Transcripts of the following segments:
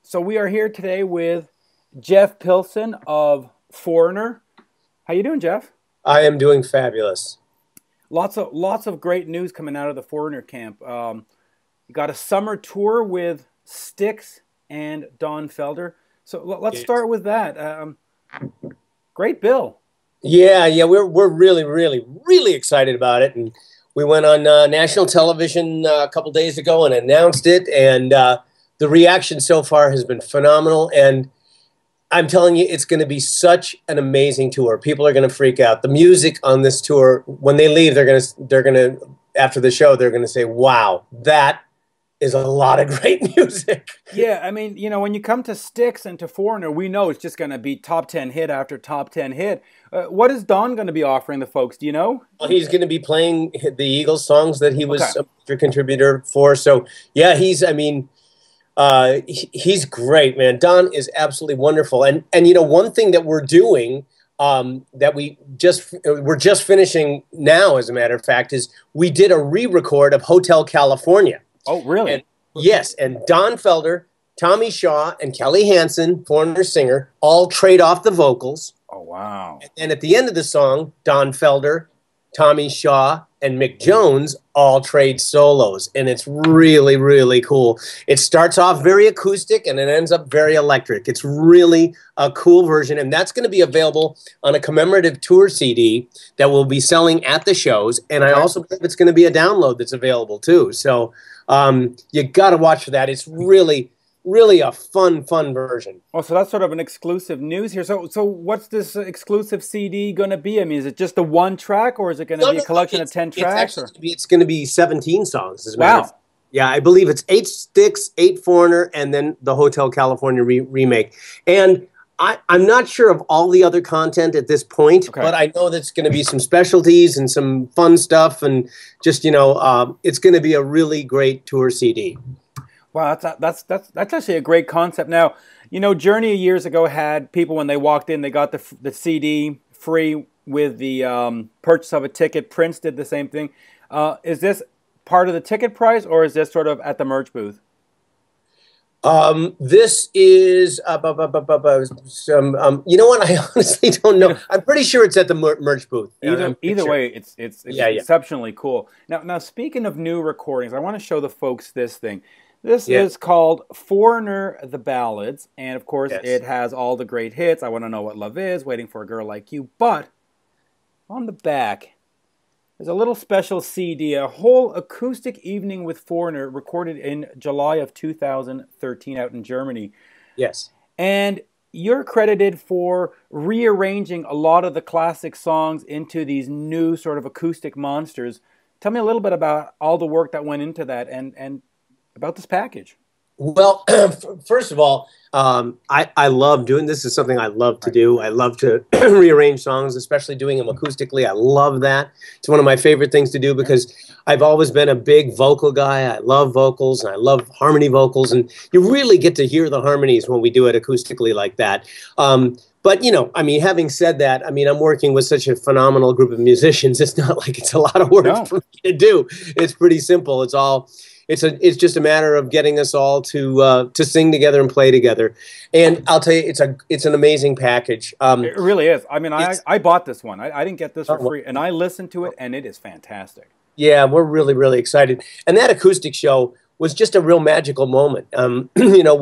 So we are here today with Jeff Pilson of Foreigner. How you doing, Jeff? I am doing fabulous. Lots of great news coming out of the Foreigner camp. You got a summer tour with STYX and DON FELDER. So let's start with that. Great bill. Yeah, we're really excited about it, and we went on national television a couple days ago and announced it, and the reaction so far has been phenomenal. And I'm telling you, it's going to be such an amazing tour. People are going to freak out. The music on this tour, when they leave, they're going to after the show, they're going to say, "Wow, that is a lot of great music." Yeah, I mean, you know, when you come to STYX and to Foreigner, we know it's just going to be top 10 hit after top 10 hit. What is Don going to be offering the folks? Do you know? Well, he's going to be playing the Eagles songs that he was a major contributor for. So, yeah, he's great, man. Don is absolutely wonderful. And you know, one thing that we're doing that we're just finishing now, as a matter of fact, is we did a re-record of Hotel California. Oh, really? And, yes, and Don Felder, Tommy Shaw, and Kelly Hansen, Foreigner singer, all trade off the vocals. Oh, wow. And at the end of the song, Don Felder, Tommy Shaw, and Mick Jones all trade solos, and it's really cool. It starts off very acoustic, and it ends up very electric. It's really a cool version, and that's going to be available on a commemorative tour CD that we'll be selling at the shows, and I also believe it's going to be a download that's available too. So you got to watch for that. It's really a fun version. Oh, so that's sort of an exclusive news here. So what's this exclusive CD going to be? I mean, is it just the one track, or is it going to be a collection of 10 tracks? It's going to be 17 songs. Wow. Yeah, I believe it's 8 STYX, 8 Foreigner, and then the Hotel California remake. And I'm not sure of all the other content at this point, but I know there's going to be some specialties and some fun stuff, and just, you know, it's going to be a really great tour CD. Wow, that's actually a great concept. Now, you know, Journey years ago had people, when they walked in, they got the CD free with the purchase of a ticket. Prince did the same thing. Is this part of the ticket price, or is this sort of at the merch booth? This is you know what? I honestly don't know. I'm pretty sure it's at the merch booth. Either way, it's exceptionally cool. Now, speaking of new recordings, I want to show the folks this thing. This is called Foreigner, the Ballads, and of course it has all the great hits. I Want to Know What Love Is, Waiting for a Girl Like You. But on the back, there's a little special CD, a whole acoustic evening with Foreigner, recorded in July of 2013 out in Germany. Yes. And you're credited for rearranging a lot of the classic songs into these new sort of acoustic monsters. Tell me a little bit about all the work that went into that, and about this package. Well, first of all, I love doing this. Is something I love to do. I love to rearrange songs, especially doing them acoustically. I love that. It's one of my favorite things to do because I've always been a big vocal guy. I love vocals, and I love harmony vocals, and you really get to hear the harmonies when we do it acoustically like that. But, you know, I mean, having said that, I mean, I'm working with such a phenomenal group of musicians. It's not like it's a lot of work for me to do. It's pretty simple. It's just a matter of getting us all to sing together and play together. And I'll tell you, it's an amazing package. It really is. I mean, I bought this one. I didn't get this for free, and I listened to it, and it is fantastic. Yeah, we're really excited. And that acoustic show was just a real magical moment. You know,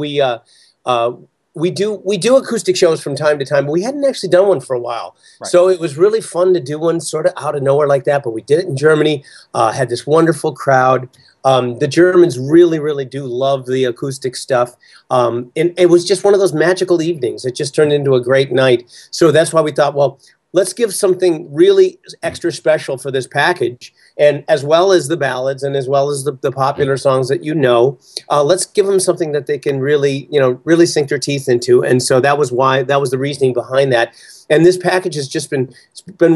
we do acoustic shows from time to time, but we hadn't actually done one for a while. Right. So it was really fun to do one sort of out of nowhere like that. But we did it in Germany, had this wonderful crowd. The Germans really do love the acoustic stuff. And it was just one of those magical evenings. It just turned into a great night. So that's why we thought, well, let's give something really extra special for this package. And as well as the ballads and as well as the popular songs that you know, let's give them something that they can really, you know, really sink their teeth into. And so that was the reasoning behind that. And this package has just been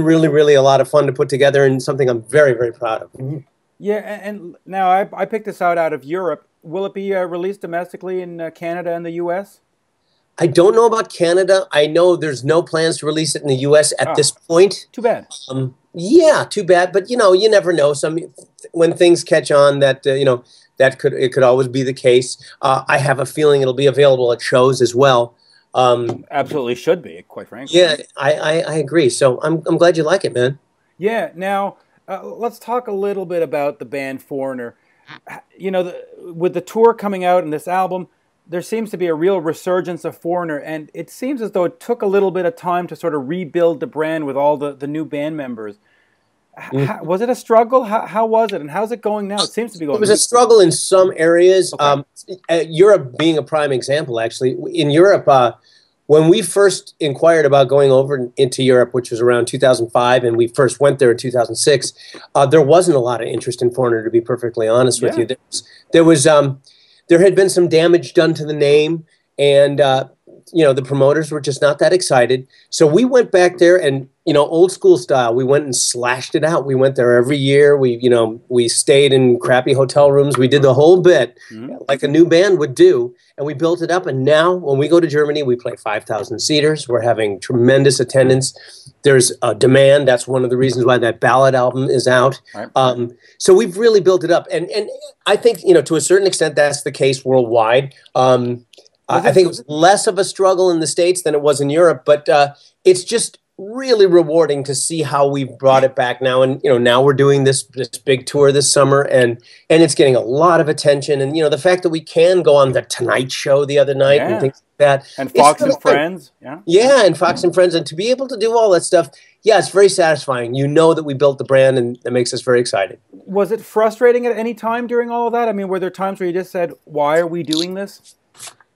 really a lot of fun to put together, and something I'm very proud of. Mm-hmm. Yeah, and now I picked this out of Europe. Will it be released domestically in Canada and the U.S.? I don't know about Canada. I know there's no plans to release it in the U.S. at this point. Too bad. Yeah, too bad. But you never know. When things catch on, that it could always be the case. I have a feeling it'll be available at shows as well. Absolutely should be, quite frankly. Yeah, I agree. So I'm glad you like it, man. Yeah. Now let's talk a little bit about the band Foreigner. With the tour coming out and this album, there seems to be a real resurgence of Foreigner, and it seems as though it took a little bit of time to sort of rebuild the brand with all the new band members. Was it a struggle? How was it, and how's it going now? It seems to be going. It was a struggle in some areas. Okay. Europe being a prime example, actually. In Europe, when we first inquired about going over into Europe, which was around 2005, and we first went there in 2006, there wasn't a lot of interest in Foreigner, to be perfectly honest with you. There had been some damage done to the name, and the promoters were just not that excited. So we went back there and, old school style, we went and slashed it out. We went there every year. We stayed in crappy hotel rooms. We did the whole bit like a new band would do, and we built it up. And now when we go to Germany, we play 5,000 seaters. We're having tremendous attendance. There's a demand. That's one of the reasons why that Ballad album is out. Right. So we've really built it up. And I think, to a certain extent, that's the case worldwide. I think it was less of a struggle in the States than it was in Europe, but it's just really rewarding to see how we've brought it back now. And, now we're doing this big tour this summer, and it's getting a lot of attention. And, the fact that we can go on the Tonight Show the other night and things like that. And Fox and Friends. Yeah. Yeah, and Fox and Friends. And to be able to do all that stuff, yeah, it's very satisfying. That we built the brand, and it makes us very excited. Was it frustrating at any time during all of that? I mean, were there times where you just said, why are we doing this?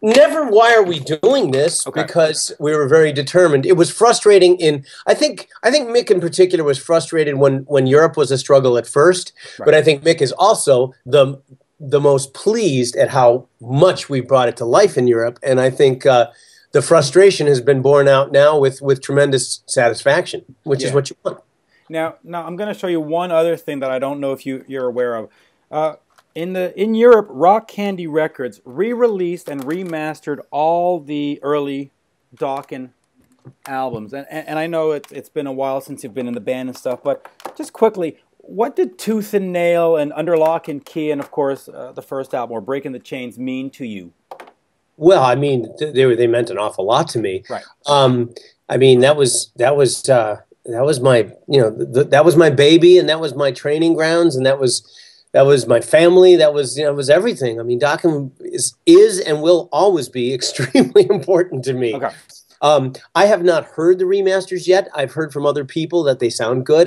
Never, why are we doing this? Okay. Because we were very determined. It was frustrating I think Mick in particular was frustrated when Europe was a struggle at first, right. But I think Mick is also the most pleased at how much we brought it to life in Europe, and I think the frustration has been borne out now with tremendous satisfaction, which is what you want. Now I'm going to show you one other thing that I don't know if you're aware of. In Europe, Rock Candy Records re-released and remastered all the early Dokken albums. And I know it's been a while since you've been in the band and stuff, but just quickly, what did Tooth and Nail and Under Lock and Key and, of course, the first album, or Breaking the Chains, mean to you? Well, I mean, they meant an awful lot to me. Right. I mean, that was my that was my baby, and that was my training grounds, and that was my family. That was was everything. I mean, Dokken is and will always be extremely important to me. Okay. I have not heard the remasters yet. I've heard from other people that they sound good.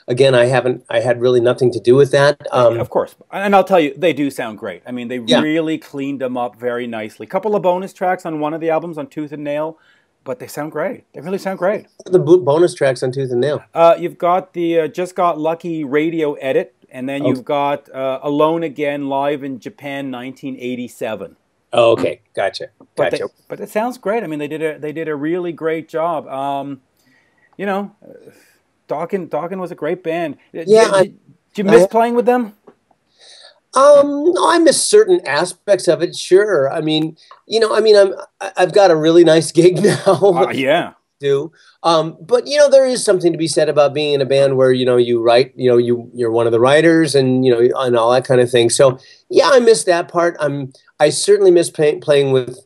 Again, I had really nothing to do with that. Of course, and I'll tell you, they do sound great. I mean, they really cleaned them up very nicely. A couple of bonus tracks on one of the albums on Tooth and Nail, but they sound great. They really sound great. The bonus tracks on Tooth and Nail. You've got the Just Got Lucky radio edit. And then you've got Alone Again live in Japan, 1987. Oh, okay, gotcha. But it sounds great. I mean, they did a really great job. Dokken was a great band. Yeah, did you miss playing with them? I miss certain aspects of it. Sure. I mean, I've got a really nice gig now. Yeah. But there is something to be said about being in a band where you write, you're one of the writers, and and all that kind of thing. So yeah, I miss that part. I certainly miss playing with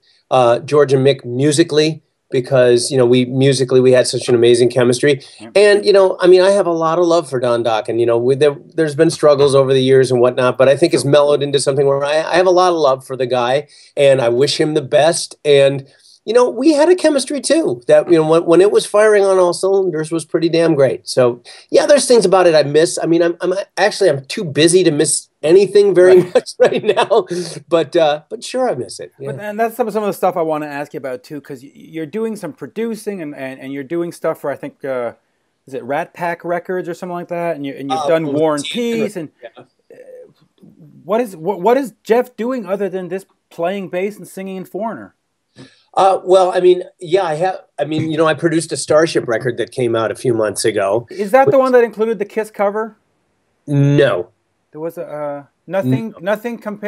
George and Mick musically, because we had such an amazing chemistry. And I have a lot of love for Don Dokken. There's been struggles over the years and whatnot, but I think it's mellowed into something where I have a lot of love for the guy, and I wish him the best. And we had a chemistry too that, when it was firing on all cylinders, was pretty damn great. So yeah, there's things about it I miss. I mean, I'm too busy to miss anything very much right now, but sure, I miss it. Yeah. And that's some of the stuff I want to ask you about too, because you're doing some producing and you're doing stuff for, I think, is it Rat Pack Records or something like that? And you've done War and Peace. And what is Jeff doing other than this playing bass and singing in Foreigner? Well, I mean, yeah, I have. I mean, I produced a Starship record that came out a few months ago. Is that the one that included the Kiss cover? No. There was a nothing can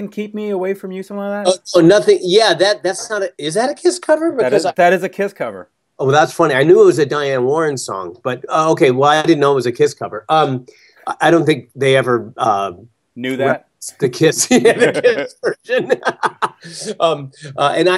keep me away from you, something like that. Oh, nothing. Yeah, that's not. Is that a Kiss cover? Because that is a Kiss cover. Oh, that's funny. I knew it was a Diane Warren song, but okay. Well, I didn't know it was a Kiss cover. I don't think they ever knew that the Kiss, the Kiss version. And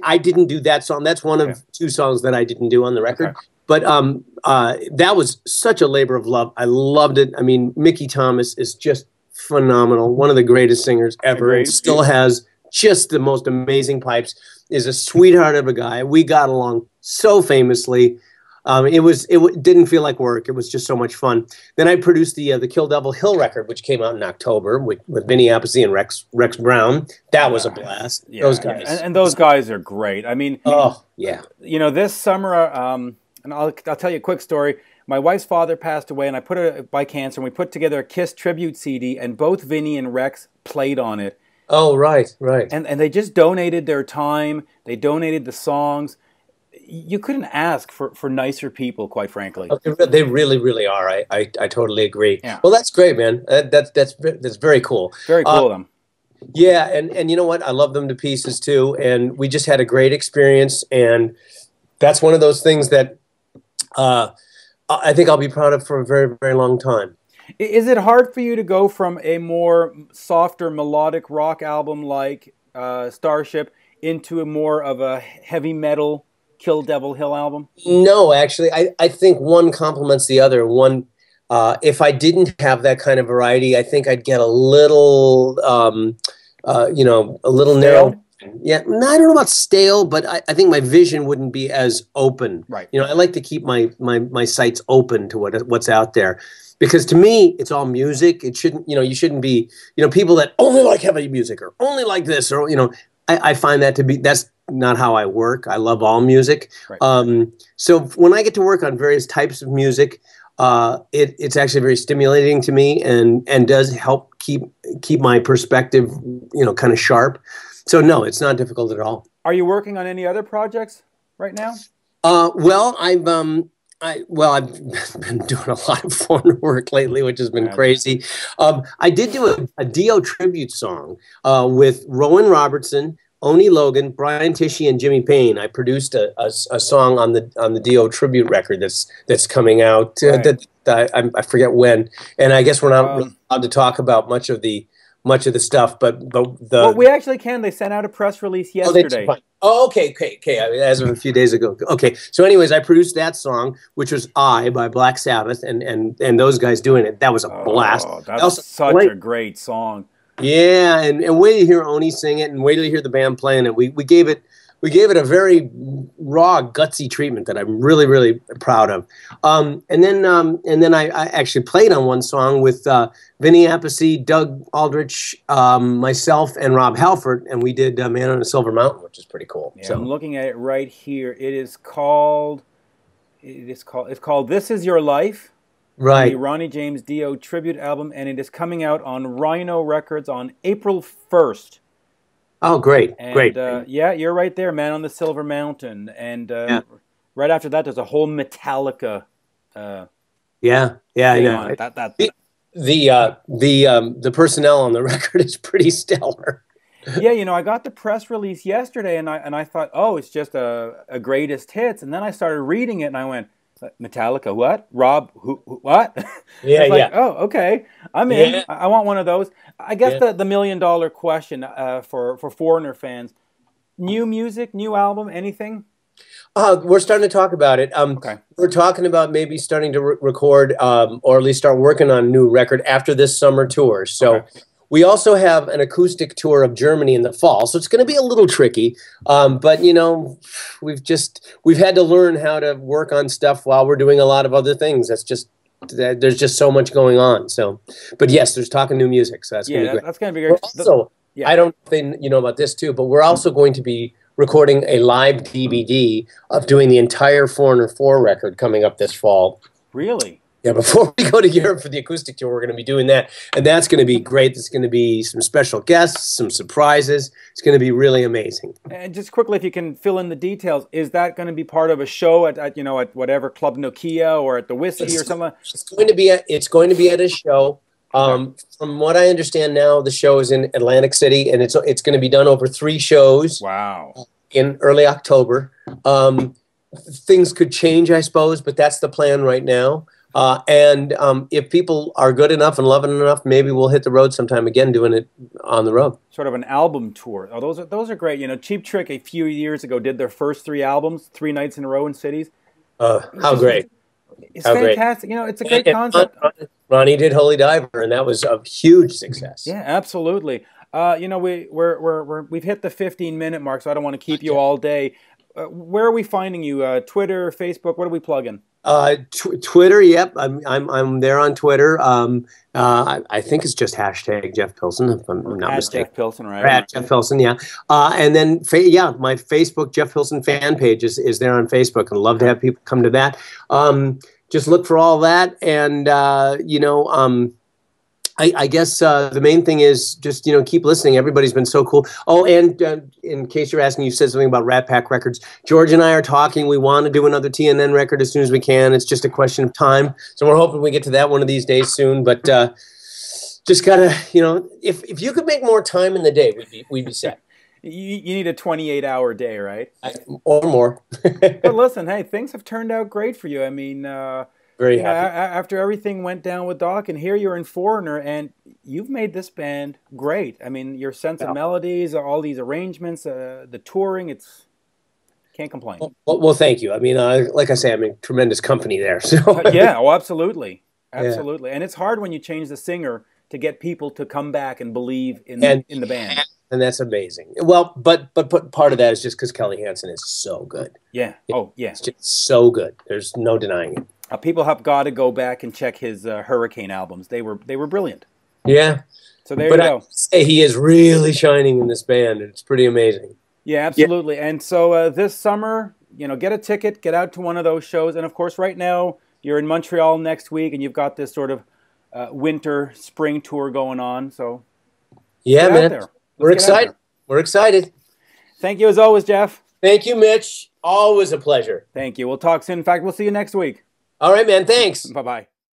I didn't do that song. That's one of two songs that I didn't do on the record. Okay. But that was such a labor of love. I loved it. I mean, Mickey Thomas is just phenomenal. One of the greatest singers ever, and still has just the most amazing pipes. Is a sweetheart of a guy. We got along so famously. It didn't feel like work. It was just so much fun. Then I produced the Kill Devil Hill record, which came out in October with Vinny Appice and Rex Brown. That was a blast. Yeah, those guys, and those guys are great. I mean, oh yeah. You know, this summer, and I'll tell you a quick story. My wife's father passed away, and I put it by cancer. And we put together a Kiss tribute CD, and both Vinny and Rex played on it. Oh, right. And they just donated their time. They donated the songs. You couldn't ask for nicer people, quite frankly. They really, really are. I totally agree. Yeah. Well, that's great, man. That's very cool. Very cool of them. Yeah, and you know what? I love them to pieces too. And we just had a great experience. And that's one of those things that I think I'll be proud of for a very, very long time. Is it hard for you to go from a more softer melodic rock album like Starship into a more of a heavy metal Kill Devil Hill album? No, actually, I think one complements the other. One, if I didn't have that kind of variety, I think I'd get a little, a little narrow. Yeah, no, I don't know about stale, but I think my vision wouldn't be as open. Right. You know, I like to keep my sights open to what's out there. Because to me, it's all music. It shouldn't, you shouldn't be, people that only like heavy music or only like this or, I find that to be, that's not how I work. I love all music. Right. So when I get to work on various types of music, it's actually very stimulating to me and does help keep my perspective, kind of sharp. So no, it's not difficult at all. Are you working on any other projects right now? Well, I've been doing a lot of Foreigner work lately, which has been crazy. I did do a Dio tribute song with Rowan Robertson, Oni Logan, Brian Tichy, and Jimmy Payne. I produced a song on the Dio tribute record that's coming out. Right. I forget when, and I guess we're not allowed to talk about much of the stuff, but well, we actually can. They sent out a press release yesterday. Okay. As of a few days ago. Okay. So, anyways, I produced that song, which was "I" by Black Sabbath, and those guys doing it. That was a blast. That's such a great song. Yeah, and wait to hear Oni sing it, and wait to hear the band playing it. We gave it a very raw, gutsy treatment that I'm really, really proud of. And then I actually played on one song with Vinny Appice, Doug Aldrich, myself, and Rob Halford, and we did "Man on a Silver Mountain," which is pretty cool. Yeah, so I'm looking at it right here. It's called "This Is Your Life." Right. The Ronnie James Dio tribute album, and it is coming out on Rhino Records on April 1st. Oh, great, great. Yeah, you're right there, Man on the Silver Mountain. And right after that, there's a whole Metallica. I know. The personnel on the record is pretty stellar. Yeah, I got the press release yesterday, and I thought, oh, it's just a greatest hits. And then I started reading it, and I went, Metallica, what? Rob, who what? Yeah. Oh, okay. I'm in. Yeah. I want one of those. I guess the $1 million question for Foreigner fans: new music, new album, anything? We're starting to talk about it. Okay. We're talking about maybe starting to record, or at least start working on a new record after this summer tour. So. Okay. We also have an acoustic tour of Germany in the fall, so it's going to be a little tricky. But we've had to learn how to work on stuff while we're doing a lot of other things. There's just so much going on. So, but yes, there's talking new music, so that's going to be great. That's going to be great. Also, I don't think you know about this too, but we're also going to be recording a live DVD of doing the entire Foreigner 4 record coming up this fall. Really? Yeah, before we go to Europe for the acoustic tour, we're going to be doing that, and that's going to be great. There's going to be some special guests, some surprises. It's going to be really amazing. And just quickly, if you can fill in the details, is that going to be part of a show at whatever Club Nokia or at the Whiskey or something? It's going to be at a show. From what I understand now, the show is in Atlantic City, and it's going to be done over 3 shows. Wow! In early October. things could change, I suppose, but that's the plan right now. And if people are good enough and loving enough, maybe we'll hit the road sometime again, doing it on the road. Sort of an album tour. Oh, those are great. You know, Cheap Trick a few years ago did their first 3 albums, 3 nights in a row in cities. How great! It's fantastic. You know, it's a great concept. Ronnie did Holy Diver, and that was a huge success. Yeah, absolutely. You know, we've hit the 15-minute mark, so I don't want to keep you all day. Where are we finding you? Twitter, Facebook? What are we plugging? Twitter. Yep, I'm there on Twitter. I think it's just hashtag Jeff Pilson, if I'm not mistaken. Jeff Pilson, right? At Jeff Pilson, yeah. And then my Facebook Jeff Pilson fan page is there on Facebook. I'd love to have people come to that. Just look for all that, and you know. I guess the main thing is just, you know, keep listening. Everybody's been so cool. Oh, and in case you're asking, you said something about Rat Pack Records. George and I are talking. We want to do another TNN record as soon as we can. It's just a question of time. So we're hoping we get to that one of these days soon. But just got to, you know, if you could make more time in the day, we'd be set. You need a 28-hour day, right? Or more. But listen, hey, things have turned out great for you. I mean... Very happy. After everything went down with Dokken, here you're in Foreigner, and you've made this band great. I mean, your sense of melodies, all these arrangements, the touring, can't complain. Well, thank you. I mean, like I say, I'm in tremendous company there. So yeah, oh, absolutely. Absolutely. Yeah. And it's hard when you change the singer to get people to come back and believe in the band. And that's amazing. Well, but part of that is just because Kelly Hansen is so good. Yeah. Oh, yeah. It's just so good. There's no denying it. People have got to go back and check his Hurricane albums. They were brilliant. Yeah. So there you go. I say he is really shining in this band. It's pretty amazing. Yeah, absolutely. Yeah. And so this summer, you know, get a ticket, get out to one of those shows. And of course, right now you're in Montreal next week, and you've got this sort of winter spring tour going on. So yeah, man, we're excited. We're excited. Thank you as always, Jeff. Thank you, Mitch. Always a pleasure. Thank you. We'll talk soon. In fact, we'll see you next week. All right, man. Thanks. Bye-bye.